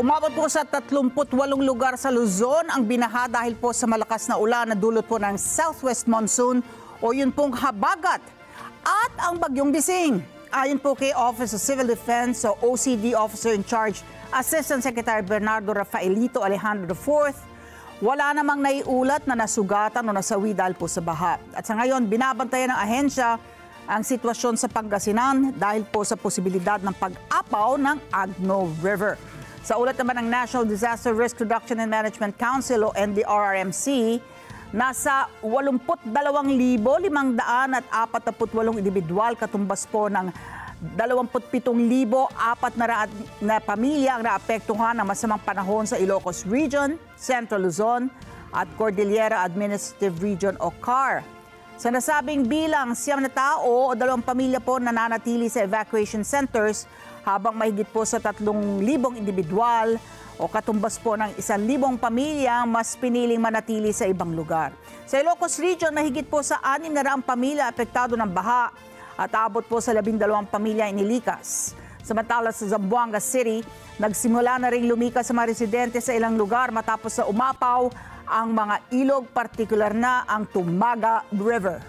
Umabot po sa 38 lugar sa Luzon ang binaha dahil po sa malakas na ulan na dulot po ng southwest monsoon o yun pong habagat at ang bagyong Bising. Ayon po kay Office of Civil Defense o OCD Officer in Charge, Assistant Secretary Bernardo Rafaelito Alejandro IV, wala namang naiulat na nasugatan o nasawi dahil po sa baha. At sa ngayon, binabantayan ng ahensya ang sitwasyon sa Pangasinan dahil po sa posibilidad ng pag-apaw ng Agno River. Sa ulat naman ng National Disaster Risk Reduction and Management Council o NDRRMC, nasa 82,548 individual katumbas po ng 27,400 na pamilya ang naapektuhan ng masamang panahon sa Ilocos Region, Central Luzon at Cordillera Administrative Region o CAR. Sa nasabing bilang, 9 na tao o 2 pamilya po nananatili sa evacuation centers habang mahigit po sa 3,000 individual o katumbas po ng 1,000 pamilya mas piniling manatili sa ibang lugar. Sa Ilocos Region, mahigit po sa 600 pamilya apektado ng baha at abot po sa 12 pamilya inilikas. Samantala sa Zamboanga City, nagsimula na ring lumikas sa mga residente sa ilang lugar matapos sa umapaw ang mga ilog, partikular na ang Tumaga River.